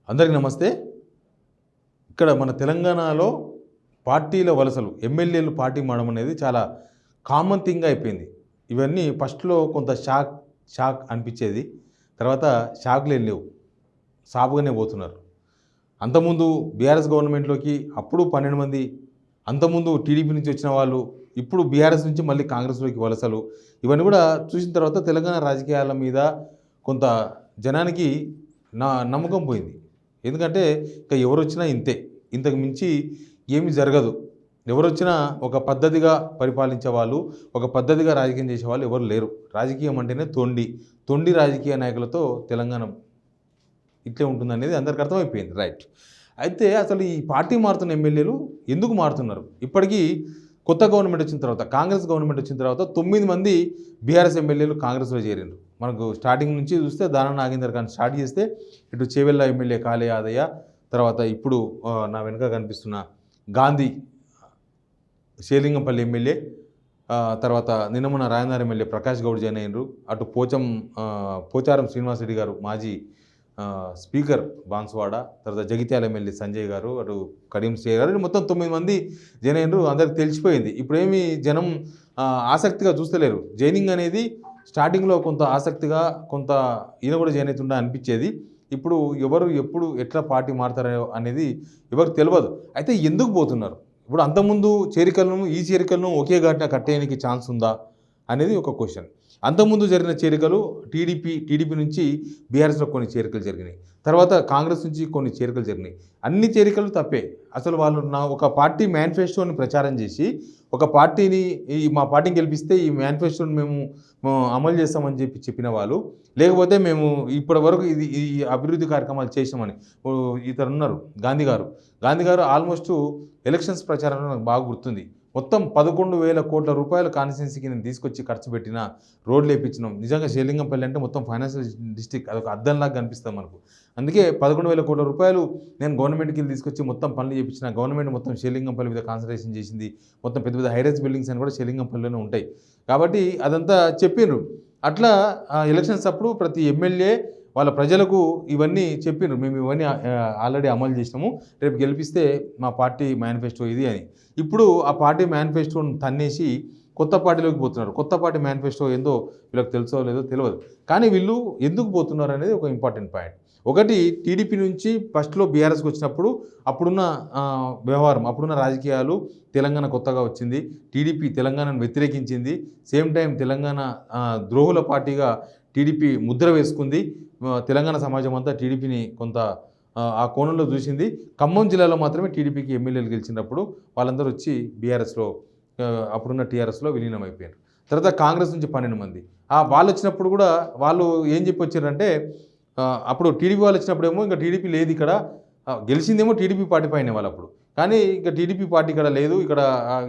అందరికీ నమస్తే. ఇక్కడ మన తెలంగాణలో పార్టీల వలసలు, ఎమ్మెల్యేలు పార్టీ మారడం అనేది చాలా కామన్ థింగ్ అయిపోయింది. ఇవన్నీ ఫస్ట్‌లో కొంత షాక్ అనిపించేది. తర్వాత షాక్‌లేం లేవు. సాఫ్‌గానే పోతున్నారు. అంతకుముందు బీఆర్ఎస్ గవర్నమెంట్‌లోకి అప్పుడు 12 మంది, అంతకుముందు టీడీపీ నుంచి వచ్చిన వాళ్ళు, ఇప్పుడు బీఆర్ఎస్ నుంచి మళ్ళీ కాంగ్రెస్‌లోకి వలసలు. ఇవన్నీ కూడా చూసిన తర్వాత తెలంగాణ రాజకీయాల మీద కొంత జనానికి నమ్మకం పోయింది. ఎందుకంటే ఇక ఎవరొచ్చినా ఇంతే. ఇంతకు మించి ఏమి జరగదు. ఎవరొచ్చినా ఒక పద్ధతిగా పరిపాలించే వాళ్ళు, ఒక పద్ధతిగా రాజకీయం చేసేవాళ్ళు ఎవరు లేరు. రాజకీయం అంటేనే తొండి రాజకీయ నాయకులతో తెలంగాణ ఇట్లే ఉంటుందనేది అందరికి అర్థమైపోయింది. రైట్. అయితే అసలు ఈ పార్టీ మారుతున్న ఎమ్మెల్యేలు ఎందుకు మారుతున్నారు? ఇప్పటికీ కొత్త గవర్నమెంట్ వచ్చిన తర్వాత, కాంగ్రెస్ గవర్నమెంట్ వచ్చిన తర్వాత 9 మంది బీఆర్ఎస్ ఎమ్మెల్యేలు కాంగ్రెస్‌లో చేరిండ్రు. మనకు స్టార్టింగ్ నుంచి చూస్తే దానం నాగేందర్ గారిని స్టార్ట్ చేస్తే, ఇటు చేవెళ్ళ ఎమ్మెల్యే కాళే యాదయ్య, తర్వాత ఇప్పుడు నా వెనుక కనిపిస్తున్న గాంధీ షేలింగంపల్లి ఎమ్మెల్యే, తర్వాత నిన్నమొన్న రాయనగర్ ఎమ్మెల్యే ప్రకాష్ గౌడ్ జాయిన్ అయ్యిండ్రు. అటు పోచారం శ్రీనివాసరెడ్డి గారు మాజీ స్పీకర్ బాన్సువాడ, తర్వాత జగిత్యాల ఎమ్మెల్యే సంజయ్ గారు, అటు కడియం శ్రేయ గారు, మొత్తం 9 మంది జాయిన్ అయ్యిండ్రు. అందరికి తెలిసిపోయింది. ఇప్పుడేమి జనం ఆసక్తిగా చూస్తలేరు. జాయినింగ్ అనేది స్టార్టింగ్లో కొంత ఆసక్తిగా, కొంత ఈయన కూడా జాయిన్ అవుతుండ అనిపించేది. ఇప్పుడు ఎవరు ఎప్పుడు ఎట్లా పార్టీ మారుతారో అనేది ఎవరికి తెలియదు. అయితే ఎందుకు పోతున్నారు? ఇప్పుడు అంతకుముందు ఈ చేరికలను ఒకే ఘాటున కట్టేయడానికి ఛాన్స్ ఉందా అనేది ఒక క్వశ్చన్. అంతకుముందు జరిగిన చేరికలు టీడీపీ నుంచి బీఆర్ఎస్లో కొన్ని చేరికలు జరిగినాయి. తర్వాత కాంగ్రెస్ నుంచి కొన్ని చేరికలు జరిగినాయి. అన్ని చేరికలు తప్పే. అసలు వాళ్ళు ఒక పార్టీ మేనిఫెస్టోని ప్రచారం చేసి, ఒక పార్టీని మా పార్టీని గెలిపిస్తే ఈ మేనిఫెస్టోని మేము అమలు చేస్తామని చెప్పిన వాళ్ళు, లేకపోతే మేము ఇప్పటి వరకు ఈ అభివృద్ధి కార్యక్రమాలు చేసామని ఇతరు ఉన్నారు గాంధీ గారు ఆల్మోస్ట్ ఎలక్షన్స్ ప్రచారంలో నాకు బాగా గుర్తుంది. మొత్తం 11,000 కోట్ల రూపాయలు కాన్స్టిట్యున్సీకి నేను తీసుకొచ్చి ఖర్చు పెట్టిన, రోడ్లు వేయించినాం. నిజంగా షేలింగంపల్లి అంటే మొత్తం ఫైనాన్షియల్ డిస్ట్రిక్ట్, అదొక అద్దంలాగా కనిపిస్తుంది మనకు. అందుకే 11,000 కోట్ల రూపాయలు నేను గవర్నమెంట్కి తీసుకొచ్చి మొత్తం పనులు చేయించిన. గవర్నమెంట్ మొత్తం షేలింగంపల్లి మీద కాన్సన్ట్రేషన్ చేసింది. మొత్తం పెద్ద పెద్ద హైరైజ్ బిల్డింగ్స్ అని కూడా షేలింగంపల్లిలోనే ఉంటాయి. కాబట్టి అదంతా చెప్పిండ్రు. అట్లా ఎలక్షన్స్ అప్పుడు ప్రతి ఎమ్మెల్యే వాళ్ళ ప్రజలకు ఇవన్నీ చెప్పిండ్రు. మేము ఇవన్నీ ఆల్రెడీ అమలు చేసినాము, రేపు గెలిపిస్తే మా పార్టీ మేనిఫెస్టో ఇది అని. ఇప్పుడు ఆ పార్టీ మేనిఫెస్టోని తన్నేసి కొత్త పార్టీలోకి పోతున్నారు. కొత్త పార్టీ మేనిఫెస్టో ఏందో వీళ్ళకి తెలుసో లేదో తెలియదు. కానీ వీళ్ళు ఎందుకు పోతున్నారు అనేది ఒక ఇంపార్టెంట్ పాయింట్. ఒకటి, టీడీపీ నుంచి ఫస్ట్లో బీఆర్ఎస్కి వచ్చినప్పుడు అప్పుడున్న వ్యవహారం, అప్పుడున్న రాజకీయాలు, తెలంగాణ కొత్తగా వచ్చింది, టీడీపీ తెలంగాణను వ్యతిరేకించింది. సేమ్ టైం తెలంగాణ ద్రోహుల పార్టీగా టీడీపీ ముద్ర వేసుకుంది. తెలంగాణ సమాజం అంతా టీడీపీని కొంత ఆ కోణంలో చూసింది. ఖమ్మం జిల్లాలో మాత్రమే టీడీపీకి ఎమ్మెల్యేలు గెలిచినప్పుడు వాళ్ళందరూ వచ్చి బీఆర్ఎస్లో, అప్పుడున్న టీఆర్ఎస్లో విలీనం అయిపోయారు. తర్వాత కాంగ్రెస్ నుంచి 12 మంది వాళ్ళు వచ్చినప్పుడు కూడా వాళ్ళు ఏం చెప్పి వచ్చారంటే, అప్పుడు టీడీపీ వాళ్ళు వచ్చినప్పుడేమో ఇంకా టీడీపీ లేదు ఇక్కడ, గెలిచిందేమో టీడీపీ పార్టీ పైన వాళ్ళు అప్పుడు. కానీ ఇంకా టీడీపీ పార్టీ ఇక్కడ లేదు, ఇక్కడ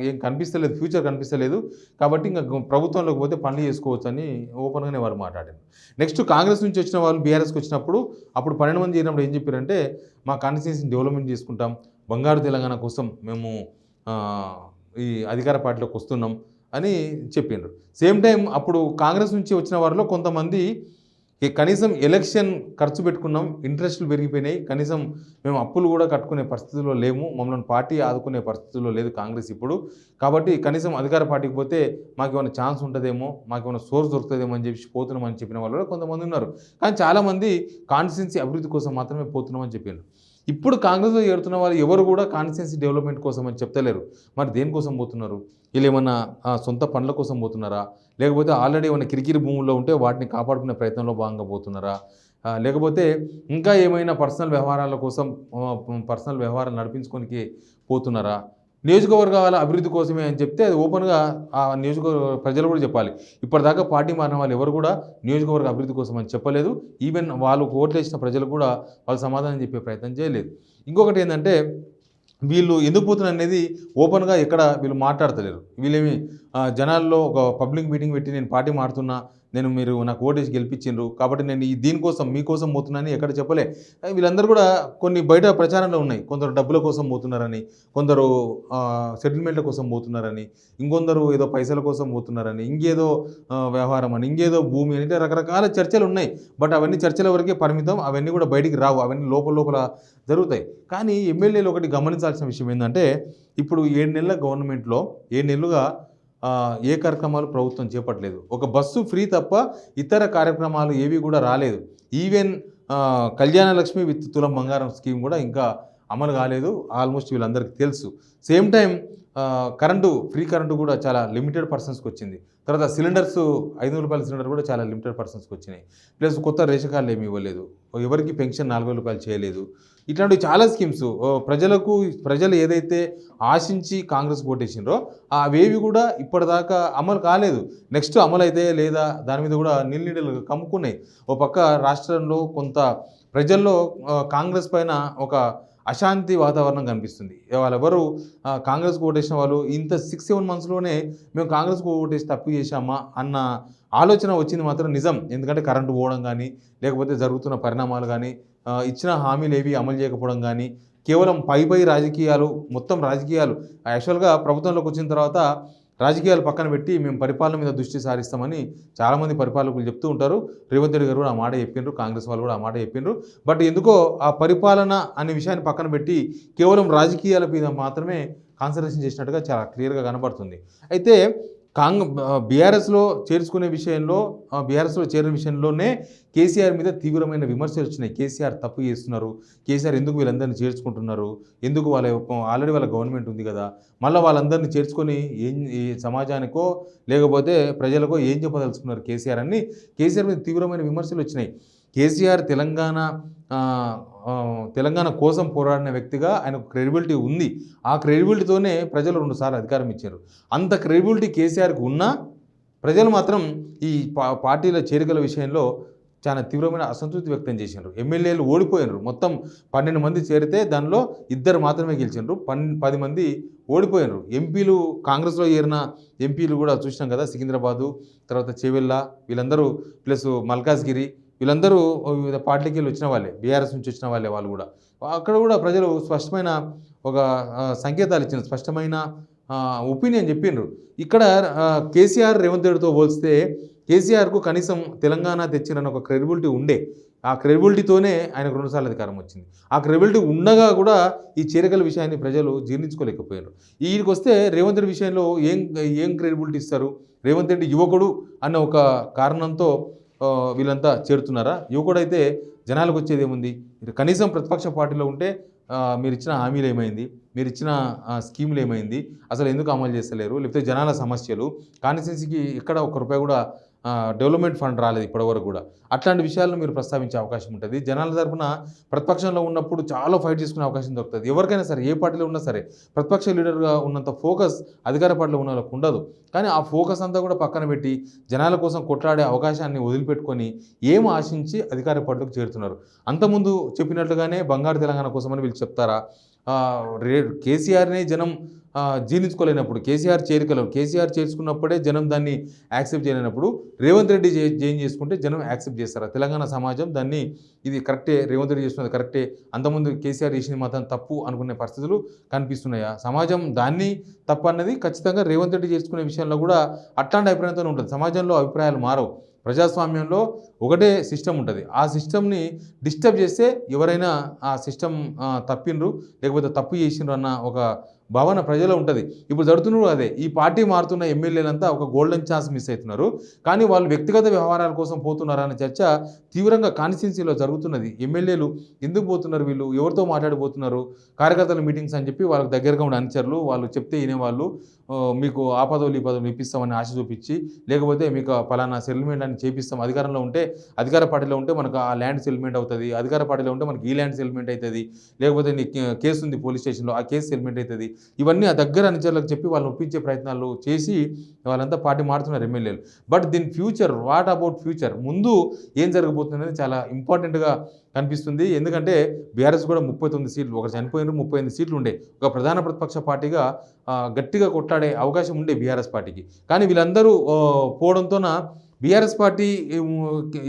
ఏం కనిపిస్తలేదు, ఫ్యూచర్ కనిపిస్తలేదు, కాబట్టి ఇంకా ప్రభుత్వంలోకి పోతే పనులు చేసుకోవచ్చు అని ఓపెన్గానే వాళ్ళు మాట్లాడారు. నెక్స్ట్ కాంగ్రెస్ నుంచి వచ్చిన వాళ్ళు బీఆర్ఎస్కి వచ్చినప్పుడు అప్పుడు 12 మంది చేరినప్పుడు ఏం చెప్పారంటే, మా కాన్స్టిట్యున్సీని డెవలప్మెంట్ చేసుకుంటాం, బంగారు తెలంగాణ కోసం మేము ఈ అధికార పార్టీలోకి వస్తున్నాం అని చెప్పిండ్రు. సేమ్ టైం అప్పుడు కాంగ్రెస్ నుంచి వచ్చిన వారిలో కొంతమంది కనీసం ఎలక్షన్ ఖర్చు పెట్టుకున్నాం, ఇంట్రెస్టులు పెరిగిపోయినాయి, కనీసం మేము అప్పులు కూడా కట్టుకునే పరిస్థితుల్లో లేము, మమ్మల్ని పార్టీ ఆదుకునే పరిస్థితుల్లో లేదు కాంగ్రెస్ ఇప్పుడు, కాబట్టి కనీసం అధికార పార్టీకి పోతే మాకు ఏమైనా ఛాన్స్ ఉంటుందేమో, మాకు ఏమైనా సోర్స్ దొరుకుతుందేమో అని చెప్పి పోతున్నామని చెప్పిన వాళ్ళు కూడా కొంతమంది ఉన్నారు. కానీ చాలామంది కాన్స్టిట్యున్సీ అభివృద్ధి కోసం మాత్రమే పోతున్నామని చెప్పారు. ఇప్పుడు కాంగ్రెస్లో చేరుతున్న వాళ్ళు ఎవరు కూడా కాన్స్టిట్యున్సీ డెవలప్మెంట్ కోసం అని చెప్తలేరు. మరి దేనికోసం పోతున్నారు? వీళ్ళు ఏమన్నా సొంత పనుల కోసం పోతున్నారా? లేకపోతే ఆల్రెడీ ఏమైనా కిరికిరి భూముల్లో ఉంటే వాటిని కాపాడుకునే ప్రయత్నంలో భాగంగా పోతున్నారా? లేకపోతే ఇంకా ఏమైనా పర్సనల్ వ్యవహారాలు నడిపించుకోనికి పోతున్నారా? నియోజకవర్గాల అభివృద్ధి కోసమే అని చెప్తే అది ఓపెన్గా ఆ నియోజకవర్గ ప్రజలు కూడా చెప్పాలి. ఇప్పటిదాకా పార్టీ మారిన వాళ్ళు ఎవరు కూడా నియోజకవర్గ అభివృద్ధి కోసం అని చెప్పలేదు. ఈవెన్ వాళ్ళు ఓట్లు వేసిన ప్రజలు కూడా వాళ్ళు సమాధానం చెప్పే ప్రయత్నం చేయలేదు. ఇంకొకటి ఏంటంటే, వీళ్ళు ఎందుకు పోతున్నారు అనేది ఓపెన్గా ఎక్కడ వీళ్ళు మాట్లాడతలేరు. వీళ్ళేమి జనాల్లో ఒక పబ్లిక్ మీటింగ్ పెట్టి నేను పార్టీ మారుతున్నా, మీరు నాకు ఓటేసి గెలిపించిండ్రు కాబట్టి నేను దీనికోసం మీకోసం పోతున్నానని ఎక్కడ చెప్పలే. వీళ్ళందరూ కూడా కొన్ని బయట ప్రచారంలో ఉన్నాయి. కొందరు డబ్బుల కోసం పోతున్నారని, కొందరు సెటిల్మెంట్ల కోసం పోతున్నారని, ఇంకొందరు ఏదో పైసల కోసం పోతున్నారని, ఇంకేదో వ్యవహారం అని, ఇంకేదో భూమి అని, అంటే రకరకాల చర్చలు ఉన్నాయి. బట్ అవన్నీ చర్చల వరకే పరిమితం. అవన్నీ కూడా బయటికి రావు. అవన్నీ లోపల జరుగుతాయి. కానీ ఎమ్మెల్యేలు ఒకటి గమనించాల్సిన విషయం ఏంటంటే, ఇప్పుడు 7 నెలల గవర్నమెంట్లో 7 నెలలుగా ఏ కార్యక్రమాలు ప్రభుత్వం చేపట్టలేదు. ఒక బస్సు ఫ్రీ తప్ప ఇతర కార్యక్రమాలు ఏవి కూడా రాలేదు. ఈవెన్ కళ్యాణ లక్ష్మి విత్ తులం బంగారం స్కీమ్ కూడా ఇంకా అమలు కాలేదు. ఆల్మోస్ట్ వీళ్ళందరికీ తెలుసు. సేమ్ టైం ఫ్రీ కరెంటు కూడా చాలా లిమిటెడ్ పర్సన్స్కి వచ్చింది. తర్వాత సిలిండర్స్ 500 రూపాయల సిలిండర్ కూడా చాలా లిమిటెడ్ పర్సన్స్కి వచ్చినాయి. ప్లస్ కొత్త రేషన్ కార్డులు ఏమి ఇవ్వలేదు. ఎవరికి పెన్షన్ 4,000 రూపాయలు చేయలేదు. ఇట్లాంటివి చాలా స్కీమ్స్ ప్రజలు ఏదైతే ఆశించి కాంగ్రెస్ ఓటేసిండ్రో అవేవి కూడా ఇప్పటిదాకా అమలు కాలేదు. నెక్స్ట్ అమలు అయితే లేదా దాని మీద కూడా నీళ్ళు కమ్ముకున్నాయి. ఓ పక్క రాష్ట్రంలో కొంత ప్రజల్లో కాంగ్రెస్ పైన ఒక అశాంతి వాతావరణం కనిపిస్తుంది. వాళ్ళెవరు కాంగ్రెస్కు ఓటేసిన వాళ్ళు ఇంత 6-7 మంత్స్లోనే మేము కాంగ్రెస్కు ఓటేసి తప్పు చేశామా అన్న ఆలోచన వచ్చింది మాత్రం నిజం. ఎందుకంటే కరెంటు పోవడం కానీ, లేకపోతే జరుగుతున్న పరిణామాలు కానీ, ఇచ్చిన హామీలు ఏవి అమలు చేయకపోవడం కానీ, కేవలం పై రాజకీయాలు, మొత్తం రాజకీయాలు యాక్చువల్గా ప్రభుత్వంలోకి వచ్చిన తర్వాత రాజకీయాలు పక్కన పెట్టి మేము పరిపాలన మీద దృష్టి సారిస్తామని చాలామంది పరిపాలకులు చెప్తూ ఉంటారు. రేవంత్ రెడ్డి గారు కూడా ఆ మాట చెప్పిండ్రు, కాంగ్రెస్ వాళ్ళు కూడా ఆ మాట చెప్పిండ్రు. బట్ ఎందుకో ఆ పరిపాలన అనే విషయాన్ని పక్కన పెట్టి కేవలం రాజకీయాల మీద మాత్రమే కాన్సన్ట్రేషన్ చేసినట్టుగా చాలా క్లియర్గా కనబడుతుంది. అయితే బీఆర్ఎస్లో చేర్చుకునే విషయంలో బీఆర్ఎస్లో చేరిన విషయంలోనే కేసీఆర్ మీద తీవ్రమైన విమర్శలు వచ్చినాయి. కేసీఆర్ తప్పు చేస్తున్నారు, కేసీఆర్ ఎందుకు వీళ్ళందరినీ చేర్చుకుంటున్నారు, ఎందుకు ఆల్రెడీ వాళ్ళ గవర్నమెంట్ ఉంది కదా, మళ్ళీ వాళ్ళందరినీ చేర్చుకొని ఈ సమాజానికో లేకపోతే ప్రజలకో ఏం చెప్పదలుచుకున్నారు కేసీఆర్ అని కేసీఆర్ మీద తీవ్రమైన విమర్శలు వచ్చినాయి. కేసీఆర్ తెలంగాణ కోసం పోరాడిన వ్యక్తిగా ఆయనకు క్రెడిబిలిటీ ఉంది. ఆ క్రెడిబిలిటీతోనే ప్రజలు 2 సార్లు అధికారం ఇచ్చారు. అంత క్రెడిబిలిటీ కేసీఆర్కి ఉన్నా ప్రజలు మాత్రం ఈ పార్టీల చేరికల విషయంలో చాలా తీవ్రమైన అసంతృప్తి వ్యక్తం చేసినారు. ఎమ్మెల్యేలు ఓడిపోయినారు. మొత్తం 12 మంది చేరితే దానిలో 2 మాత్రమే గెలిచినారు. 10 మంది ఓడిపోయినారు. ఎంపీలు కాంగ్రెస్లో చేరిన ఎంపీలు కూడా చూసినాం కదా, సికింద్రాబాదు, తర్వాత చెవెళ్ళ, వీళ్ళందరూ ప్లస్ మల్కాజ్గిరి, వీళ్ళందరూ వివిధ పార్టీకి వెళ్ళి వచ్చిన వాళ్ళే, బీఆర్ఎస్ నుంచి వచ్చిన వాళ్ళే. వాళ్ళు కూడా అక్కడ కూడా ప్రజలు స్పష్టమైన ఒక సంకేతాలు ఇచ్చిన, స్పష్టమైన ఒపీనియన్ చెప్పిండ్రు. ఇక్కడ కేసీఆర్ రేవంత్ రెడ్డితో పోల్స్తే కేసీఆర్కు కనీసం తెలంగాణ తెచ్చినన్న ఒక క్రెడిబిలిటీ ఉండే. ఆ క్రెడిబిలిటీతోనే ఆయనకు 2 సార్లు అధికారం వచ్చింది. ఆ క్రెడిబిలిటీ ఉండగా కూడా ఈ చేరికల విషయాన్ని ప్రజలు జీర్ణించుకోలేకపోయారు. వీడికి వస్తే రేవంత్ రెడ్డి విషయంలో ఏం క్రెడిబిలిటీ ఇస్తారు? రేవంత్ రెడ్డి యువకుడు అన్న ఒక కారణంతో వీళ్ళంతా చేరుతున్నారా? యువకుడు అయితే జనాలకు వచ్చేది ఏముంది? కనీసం ప్రతిపక్ష పార్టీలో ఉంటే మీరు ఇచ్చిన హామీలు ఏమైంది, మీరు ఇచ్చిన స్కీములు ఏమైంది, అసలు ఎందుకు అమలు చేస్తలేరు, లేకపోతే జనాల సమస్యలు, కాన్స్టిట్యున్సీకి ఎక్కడ 1 రూపాయి కూడా డెవలప్మెంట్ ఫండ్ రాలేదు ఇప్పటివరకు కూడా. అట్లాంటి విషయాలను మీరు ప్రస్తావించే అవకాశం ఉంటుంది. జనాల తరపున ప్రతిపక్షంలో ఉన్నప్పుడు చాలా ఫైట్ చేసుకునే అవకాశం దొరుకుతుంది. ఎవరికైనా సరే, ఏ పార్టీలో ఉన్నా సరే, ప్రతిపక్ష లీడర్గా ఉన్నంత ఫోకస్ అధికార పార్టీలో ఉన్న వాళ్ళకు ఉండదు. కానీ ఆ ఫోకస్ అంతా కూడా పక్కన పెట్టి జనాల కోసం కొట్లాడే అవకాశాన్ని వదిలిపెట్టుకొని ఏం ఆశించి అధికార పార్టీలకు చేరుతున్నారు. అంతకుముందు చెప్పినట్లుగానే బంగారు తెలంగాణ కోసమని వీళ్ళు చెప్తారా? కేసీఆర్నే జనం జీర్ణించుకోలేనప్పుడు, కేసీఆర్ చేర్చుకున్నప్పుడే జనం దాన్ని యాక్సెప్ట్ చేయలేనప్పుడు రేవంత్ రెడ్డి చేంజ్ చేసుకుంటే జనం యాక్సెప్ట్ చేస్తారా? తెలంగాణ సమాజం దాన్ని ఇది కరెక్టే, రేవంత్ రెడ్డి చేస్తున్నది కరెక్టే, అంతకుముందు కేసీఆర్ చేసింది మాత్రం తప్పు అనుకునే పరిస్థితులు కనిపిస్తున్నాయా? సమాజం దాన్ని తప్పు అన్నది ఖచ్చితంగా రేవంత్ రెడ్డి చేసుకునే విషయంలో కూడా అట్లాంటి అభిప్రాయంతో ఉంటుంది. సమాజంలో అభిప్రాయాలు మారవు. ప్రజాస్వామ్యంలో ఒకటే సిస్టమ్ ఉంటుంది. ఆ సిస్టమ్ని డిస్టర్బ్ చేస్తే ఎవరైనా ఆ సిస్టమ్ తప్పిండ్రు లేకపోతే తప్పు చేసిండ్రు అన్న ఒక భావన ప్రజలో ఉంటుంది. ఇప్పుడు జరుగుతున్నారు అదే. ఈ పార్టీ మారుతున్న ఎమ్మెల్యేలంతా ఒక గోల్డెన్ ఛాన్స్ మిస్ అవుతున్నారు. కానీ వాళ్ళు వ్యక్తిగత వ్యవహారాల కోసం పోతున్నారన్న చర్చ తీవ్రంగా కాన్స్టిట్యున్సీలో జరుగుతున్నది. ఎమ్మెల్యేలు ఎందుకు పోతున్నారు, వీళ్ళు ఎవరితో మాట్లాడిపోతున్నారు, కార్యకర్తల మీటింగ్స్ అని చెప్పి వాళ్ళకి దగ్గరగా ఉన్న అనుచరులు వాళ్ళు చెప్తే వినేవాళ్ళు, మీకు ఆ పదవులు ఈ పదవులు ఇప్పిస్తామని ఆశ చూపించి, లేకపోతే మీకు పలానా సెటిల్మెంట్ అని చేపిస్తాం, అధికార పార్టీలో ఉంటే మనకు ఆ ల్యాండ్ సెటిల్మెంట్ అవుతుంది, అధికార పార్టీలో ఉంటే మనకి ఈ ల్యాండ్ సెటిల్మెంట్ అవుతుంది, లేకపోతే నీ కేసు ఉంది పోలీస్ స్టేషన్లో ఆ కేసు సెటిల్మెంట్ అవుతుంది. ఇవన్నీ ఆ దగ్గర అనుచరులకు చెప్పి వాళ్ళని ఒప్పించే ప్రయత్నాలు చేసి వాళ్ళంతా పార్టీ మారుతున్నారు ఎమ్మెల్యేలు. బట్ దీని ఫ్యూచర్, వాట్ అబౌట్ ఫ్యూచర్, ముందు ఏం జరగబోతుంది అనేది చాలా ఇంపార్టెంట్గా కనిపిస్తుంది. ఎందుకంటే బీఆర్ఎస్ కూడా 39 సీట్లు, ఒకరు చనిపోయిన 38 సీట్లు ఉండే, ఒక ప్రధాన ప్రతిపక్ష పార్టీగా గట్టిగా కొట్లాడే అవకాశం ఉండే బీఆర్ఎస్ పార్టీకి. కానీ వీళ్ళందరూ పోవడంతోన బీఆర్ఎస్ పార్టీ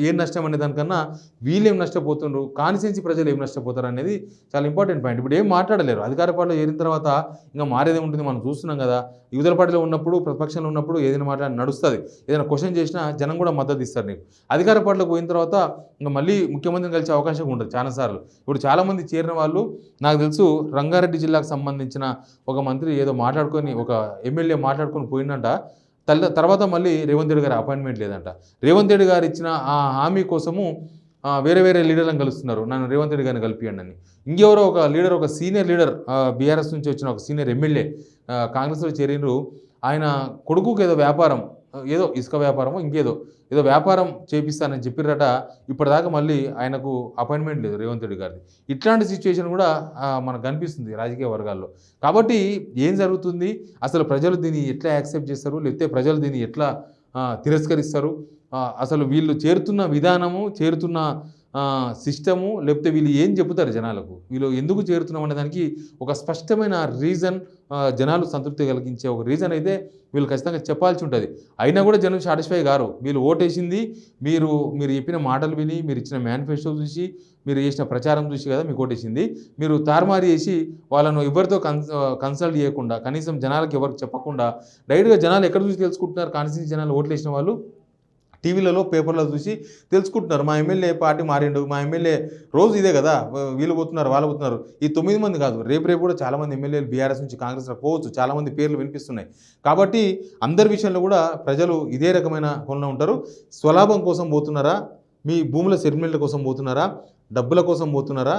ఏం నష్టం అనే దానికన్నా వీళ్ళేం నష్టపోతుండ్రు, కాన్స్టిట్యున్సీ ప్రజలు ఏం నష్టపోతారు అనేది చాలా ఇంపార్టెంట్ పాయింట్. ఇప్పుడు ఏం మాట్లాడలేరు. అధికార పార్టీలో చేరిన తర్వాత ఇంకా మారేదే ఉంటుంది. మనం చూస్తున్నాం కదా, యువతల పార్టీలో ఉన్నప్పుడు, ప్రతిపక్షంలో ఉన్నప్పుడు ఏదైనా మాట్లాడి నడుస్తుంది. ఏదైనా క్వశ్చన్ చేసినా జనం కూడా మద్దతు ఇస్తారు నీకు. అధికార పార్టీలోకి పోయిన తర్వాత ఇంకా మళ్ళీ ముఖ్యమంత్రిని కలిసే అవకాశం ఉంటుంది చాలాసార్లు. ఇప్పుడు చాలామంది చేరిన వాళ్ళు, నాకు తెలుసు రంగారెడ్డి జిల్లాకు సంబంధించిన ఒక మంత్రి ఏదో మాట్లాడుకొని, ఒక ఎమ్మెల్యే మాట్లాడుకొని పోయిందంట. తర్వాత మళ్ళీ రేవంత్ రెడ్డి గారి అపాయింట్మెంట్ లేదంట. రేవంత్ రెడ్డి గారు ఇచ్చిన ఆ హామీ కోసము వేరే వేరే లీడర్లను కలుస్తున్నారు, నన్ను రేవంత్ రెడ్డి గారిని కలిపియండి అని. ఇంకెవరో ఒక లీడర్, ఒక సీనియర్ లీడర్, బీఆర్ఎస్ నుంచి వచ్చిన ఒక సీనియర్ ఎమ్మెల్యే కాంగ్రెస్లో చేరినరు. ఆయన కొడుకుకి ఏదో వ్యాపారం, ఏదో ఇసుక వ్యాపారమో ఏదో వ్యాపారం చేపిస్తానని చెప్పిరట. ఇప్పటిదాకా మళ్ళీ ఆయనకు అపాయింట్మెంట్ లేదు రేవంత్ రెడ్డి గారిది. ఇట్లాంటి సిచ్యువేషన్ కూడా మనకు కనిపిస్తుంది రాజకీయ వర్గాల్లో. కాబట్టి ఏం జరుగుతుంది, అసలు ప్రజలు దీన్ని ఎట్లా యాక్సెప్ట్ చేస్తారు, లేకపోతే ప్రజలు దీన్ని ఎట్లా తిరస్కరిస్తారు, అసలు వీళ్ళు చేరుతున్న విధానము, చేరుతున్న సిస్టము, లేకపోతే వీళ్ళు ఏం చెబుతారు జనాలకు, వీళ్ళు ఎందుకు చేరుతున్నాం అనే దానికి ఒక స్పష్టమైన రీజన్, జనాలు సంతృప్తి కలిగించే ఒక రీజన్ అయితే వీళ్ళు ఖచ్చితంగా చెప్పాల్సి ఉంటుంది. అయినా కూడా జనం సాటిస్ఫై గారు. వీళ్ళు ఓటేసింది మీరు చెప్పిన మాటలు విని, మీరు ఇచ్చిన మేనిఫెస్టో చూసి, మీరు చేసిన ప్రచారం చూసి కదా మీకు ఓటేసింది. మీరు తారుమారు చేసి వాళ్ళను ఎవరితో కన్సల్ట్ చేయకుండా, కనీసం జనాలకు ఎవరికి చెప్పకుండా డైరెక్ట్గా జనాలు ఎక్కడ చూసి తెలుసుకుంటున్నారు, కాన్స్టిట్యూన్సీ జనాలు ఓట్లు వేసిన వాళ్ళు టీవీలలో, పేపర్లో చూసి తెలుసుకుంటున్నారు. మా ఎమ్మెల్యే పార్టీ మారిండు, మా ఎమ్మెల్యే రోజు ఇదే కదా, వీళ్ళు పోతున్నారు, వాళ్ళు పోతున్నారు. ఈ 9 మంది కాదు, రేపు కూడా చాలామంది ఎమ్మెల్యేలు బీఆర్ఎస్ నుంచి కాంగ్రెస్లో పోవచ్చు. చాలామంది పేర్లు వినిపిస్తున్నాయి. కాబట్టి అందరి విషయంలో కూడా ప్రజలు ఇదే రకమైన కొనలో ఉంటారు. స్వలాభం కోసం పోతున్నారా, మీ భూముల సెటిల్మెంట్ల కోసం పోతున్నారా, డబ్బుల కోసం పోతున్నారా,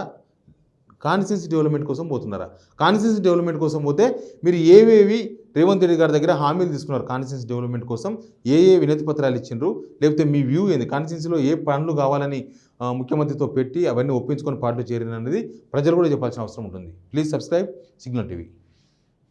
కాన్స్టిట్యున్సీ డెవలప్మెంట్ కోసం పోతున్నారా? కాన్స్టిట్యున్సీ డెవలప్మెంట్ కోసం పోతే మీరు ఏవేవి రేవంత్ రెడ్డి గారి దగ్గర హామీలు తీసుకున్నారు, కాన్స్టిట్యున్సీ డెవలప్మెంట్ కోసం ఏ వినతి పత్రాలు ఇచ్చిండ్రు, లేకపోతే మీ వ్యూ ఏంది, కాన్స్టిట్యున్సీలో ఏ పనులు కావాలని ముఖ్యమంత్రితో పెట్టి అవన్నీ ఒప్పించుకొని పార్టీలో చేరిన అనేది ప్రజలు కూడా చెప్పాల్సిన అవసరం ఉంటుంది. Please subscribe signal TV.